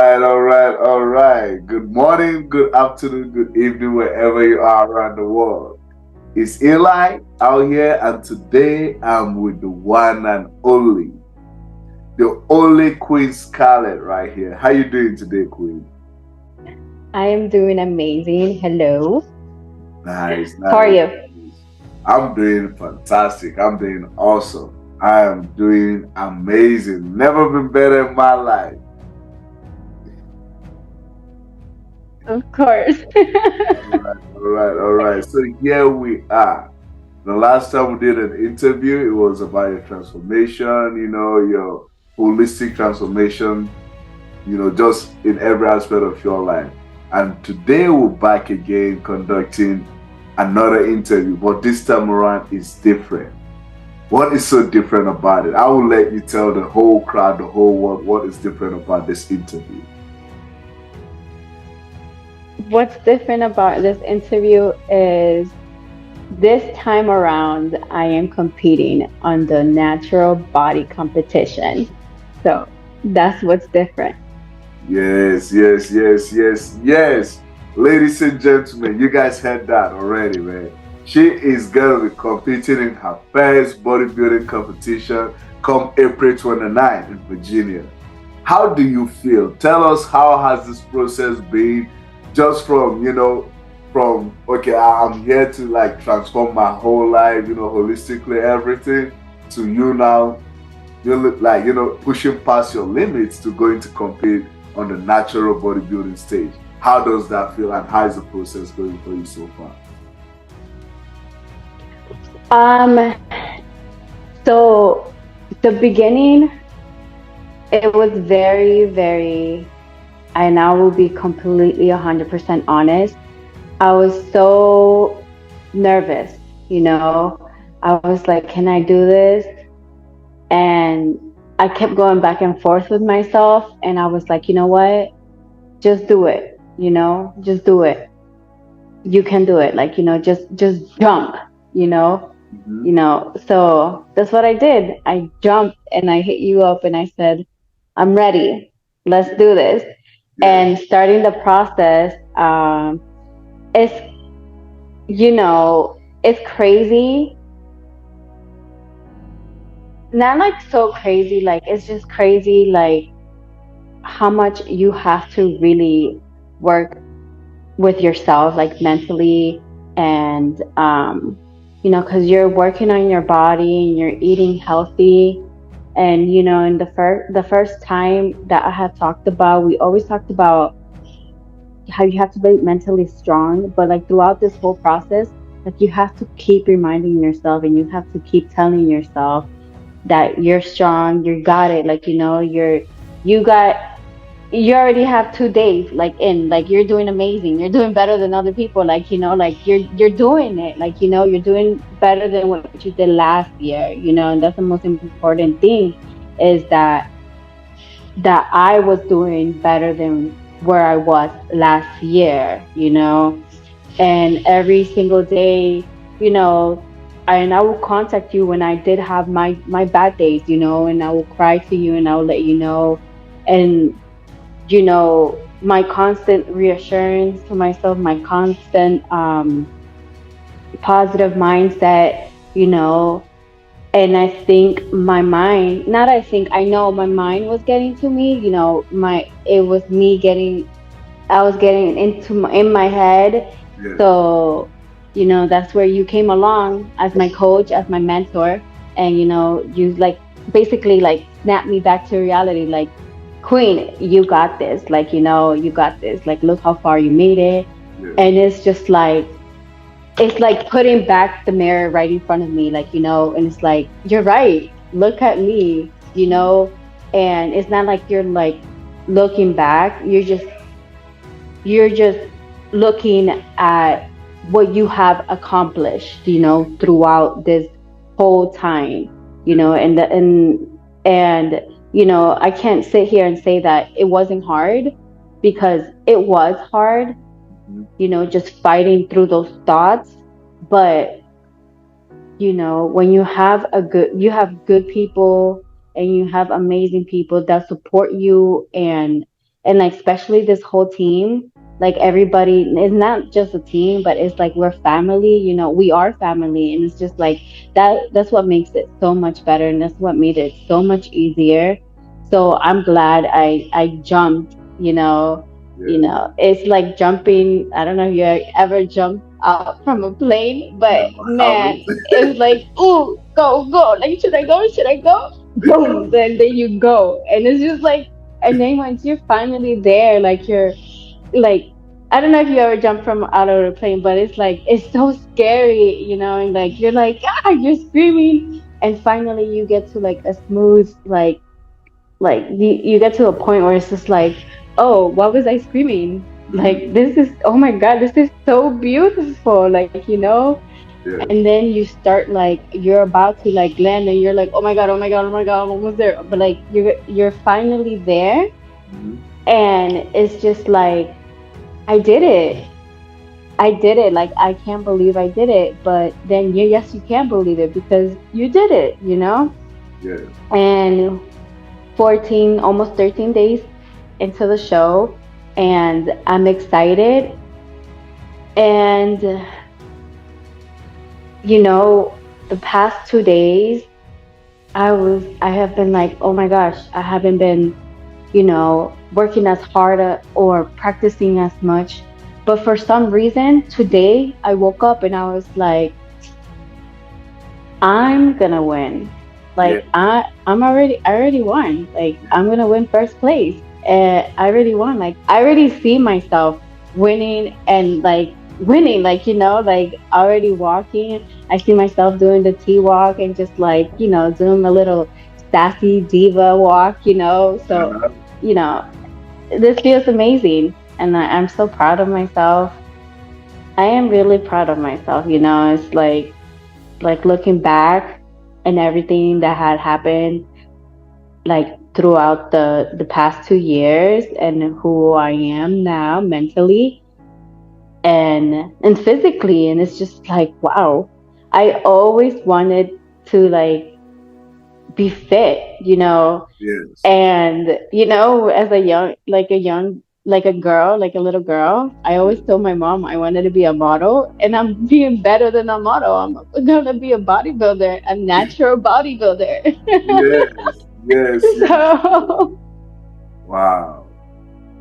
All right. Good morning, good afternoon, good evening, wherever you are around the world. It's Eli out here, and today I'm with the only Queen Scarlett right here. How you doing today, Queen? I am doing amazing. Hello. Nice, How are nice. you? I'm doing fantastic. I'm doing awesome. I am doing amazing. Never been better in my life. Of course. All right. So here we are. The last time we did an interview, it was about your transformation, your holistic transformation, just in every aspect of your life. And today we're back again conducting another interview, but this time around is different. What is so different about it? I will let you tell the whole crowd, the whole world, what is different about this interview. What's different about this interview is this time around, I am competing on the natural body competition. So that's what's different. Yes, yes, yes, yes, yes. Ladies and gentlemen, you guys heard that already, man. She is going to be competing in her first bodybuilding competition come April 29th in Virginia. How do you feel? Tell us, how has this process been? Just from, okay, I'm here to like transform my whole life, holistically everything, to you now you look like pushing past your limits to going to compete on the natural bodybuilding stage. How does that feel, and how is the process going for you so far? Um, so the beginning, it was very, very, and I will be completely 100% honest. I was so nervous, you know. I was like, can I do this? And I kept going back and forth with myself. And I was like, you know what? Just do it, just do it. You can do it. Like, just jump, you know, Mm-hmm. So that's what I did. I jumped and I hit you up and I said, I'm ready. Let's do this. Yeah. And starting the process, it's, it's crazy, not like so crazy, like it's just crazy, like how much you have to really work with yourself, like mentally, and because you're working on your body and you're eating healthy. And in the first time that I had talked about, we always talked about how you have to be mentally strong, but like throughout this whole process, like you have to keep reminding yourself and you have to keep telling yourself that you're strong, you got it. Like, you got, you already have 2 days, like you're doing amazing. You're doing better than other people. Like, like you're doing it. Like, you're doing better than what you did last year, and that's the most important thing is that I was doing better than where I was last year. And every single day, you know, and I will contact you when I did have my bad days, and I will cry to you and I will let you know. And my constant reassurance to myself, my constant positive mindset, you know. And I think my mind, not I think, I know my mind was getting to me, it was me getting, I was getting in my head. Yeah. So, that's where you came along as my coach, as my mentor, and you like basically like snapped me back to reality. Like, Queen, you got this. Like, you got this. Like, look how far you made it. Yeah. And it's like putting back the mirror right in front of me, like, and it's like, you're right. Look at me, and it's not like you're like looking back. You're just looking at what you have accomplished, throughout this whole time, and I can't sit here and say that it wasn't hard, because it was hard, Mhm. just fighting through those thoughts. But when you have good people and you have amazing people that support you, and and like especially this whole team, like everybody is not just a team, but it's like we're family, you know, we are family, and it's just like that's what makes it so much better, and that's what made it so much easier. So I'm glad I jumped, Yeah. it's like jumping. I don't know if you ever jumped out from a plane, but No, I man, haven't. it's like, ooh, go. Like, should I go? Should I go? Boom. Then you go. And it's just like, and then once you're finally there, like you're like, I don't know if you ever jumped from out of a plane, but it's like, it's so scary, and like, you're like, you're screaming. And finally you get to like a smooth, like you get to a point where it's just like, oh, what was I screaming? Like, this is, oh my god, this is so beautiful, like, Yes. and then you start like you're about to like land, and you're like, oh my god, oh my god, oh my god, I'm almost there, but like you're finally there, Mhm. and it's just like, I did it. I did it. Like, I can't believe I did it. But then, yes, you can believe it because you did it. Yes. And 14, almost 13 days into the show, and I'm excited. And, the past 2 days, I have been like, oh my gosh, I haven't been, working as hard or practicing as much. But for some reason, today I woke up and I was like, I'm gonna win. Yeah. Like, I already won. Like, I'm gonna win first place. I already won. Like, I already see myself winning, and like winning, like, like already walking. I see myself doing the T walk, and just like, doing a little sassy diva walk, So, Uh-huh. you know, this feels amazing, and I'm so proud of myself. I am really proud of myself. It's like looking back and everything that had happened, like throughout the past 2 years, and who I am now mentally and physically, and it's just like, wow. I always wanted to like be fit, Yes. and as like a girl, like a little girl, I always Yes. told my mom I wanted to be a model, and I'm being better than a model. I'm gonna be a bodybuilder, a natural bodybuilder. Yes. Yes. Yes. So Wow.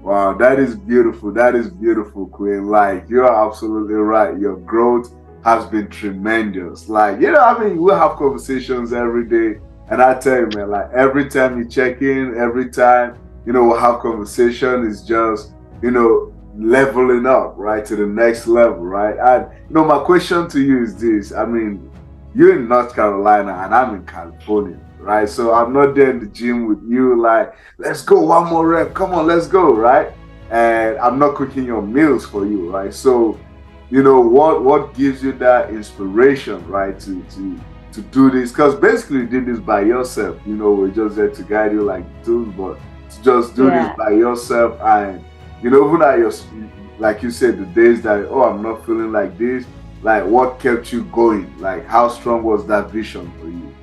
Wow, that is beautiful. That is beautiful, Queen. Like, you're absolutely right. Your growth has been tremendous. Like, I mean, we have conversations every day. And I tell you, man, like, every time you check in, every time, we have conversation, is just, leveling up, right, to the next level, right? And, my question to you is this. I mean, you're in North Carolina and I'm in California, right? So I'm not there in the gym with you, like, let's go, one more rep, come on, let's go, right? And I'm not cooking your meals for you, right? So, what gives you that inspiration, right, to do this? Because basically you did this by yourself. We're just there to guide you like tools, but to just do this yeah. by yourself. And even at your, like you said, the days that, oh, I'm not feeling like this, like, what kept you going? Like, how strong was that vision for you?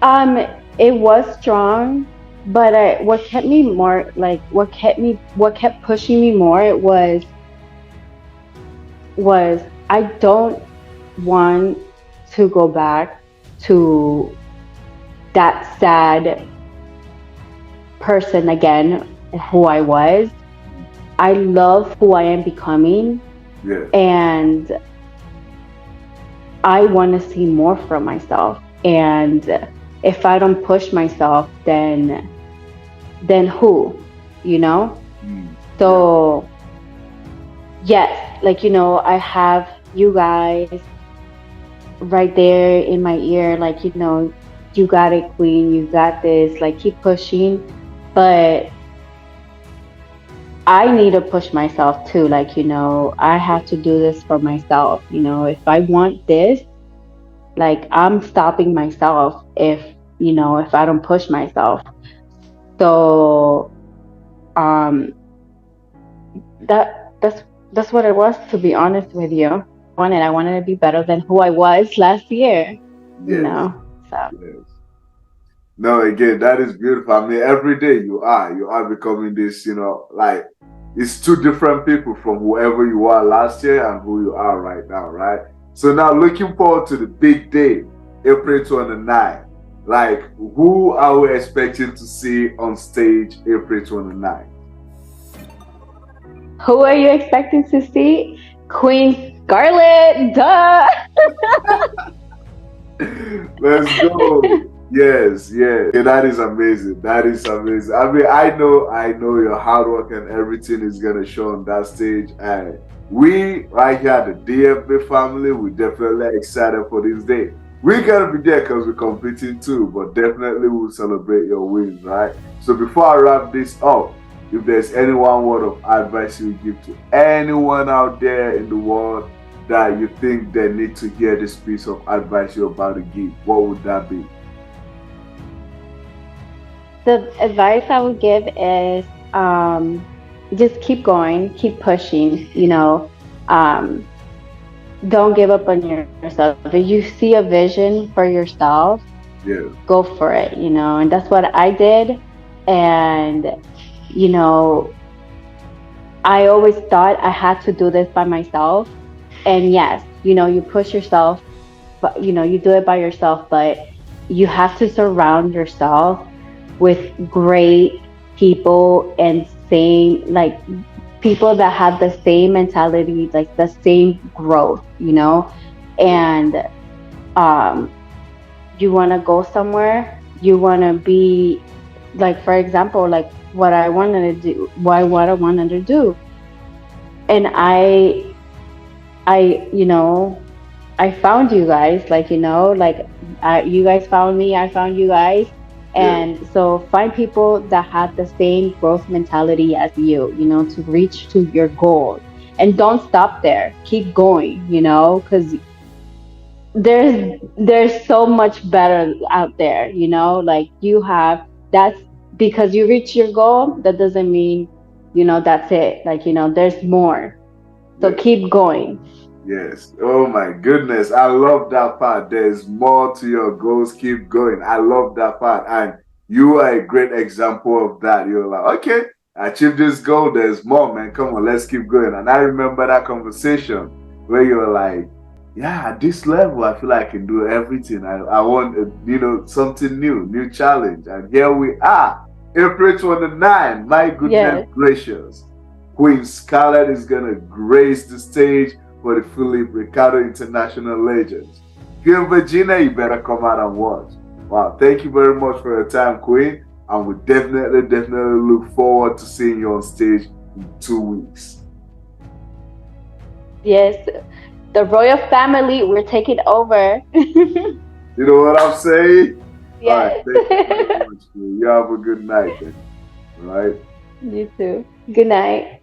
um it was strong, but what kept me more, like what kept pushing me more, it was I don't want to go back to that sad person again, who I was. I love who I am becoming, Yeah. and I want to see more from myself. And if I don't push myself, then who, you know? Mm. Yeah. So yes, like, I have you guys right there in my ear, like, you got it, queen, you got this, like, keep pushing. But I need to push myself too. Like, I have to do this for myself. If I want this, like, I'm stopping myself if I don't push myself. So, um, that's what it was, to be honest with you. I wanted to be better than who I was last year, you Yes. know. So Yes. No, again, that is beautiful. I mean, every day you are becoming this, like it's two different people from whoever you were last year and who you are right now, right? So now looking forward to the big day, April 29th. Like, who are we expecting to see on stage April 29th? Who are you expecting to see? Queen Scarlett, duh. Let's go. Yes, yes. Yeah, that is amazing. That is amazing. I mean, I know your hard work and everything is gonna show on that stage. And we right here at the DFB family, we definitely excited for this day. We gotta be there because we're competing too, but definitely we'll celebrate your wins, right? So before I wrap this up, if there's any one word of advice you would give to anyone out there in the world that you think they need to hear this piece of advice you're about to give, what would that be? The advice I would give is just keep going, keep pushing, um, don't give up on yourself. If you see a vision for yourself, Yeah, go for it, and that's what I did. And, you know, I always thought I had to do this by myself. And yes, you push yourself, but, you do it by yourself, but you have to surround yourself with great people and same, like, people that have the same mentality, like the same growth, yeah, and um you want to go somewhere, you want to be, like, for example, like what I wanted to do. And I found you guys, like, you guys found me, I found you guys. yeah, And so find people that have the same growth mentality as you, to reach to your goal. And don't stop there. Keep going, because there's so much better out there, like you have that's because you reach your goal, that doesn't mean, that's it. Like, there's more. So yeah. keep going. Yes. Oh my goodness. I love that part. There's more to your goals. Keep going. I love that part. And you are a great example of that. You're like, okay, I achieved this goal. There's more, man. Come on, let's keep going. And I remember that conversation where you were like, yeah, at this level, I feel like I can do everything. I want, something new, new challenge. And here we are, April 29. My goodness Yes. gracious. Queen Scarlett is going to grace the stage for the Philip Ricardo International Legends. If you're in Virginia, you better come out and watch. Wow, thank you very much for your time, Queen. And we definitely look forward to seeing you on stage in 2 weeks. Yes. The royal family, we're taking over. You know what I'm saying? All right, Yes. thank you very much, Queen. You have a good night then. All right. You too. Good night.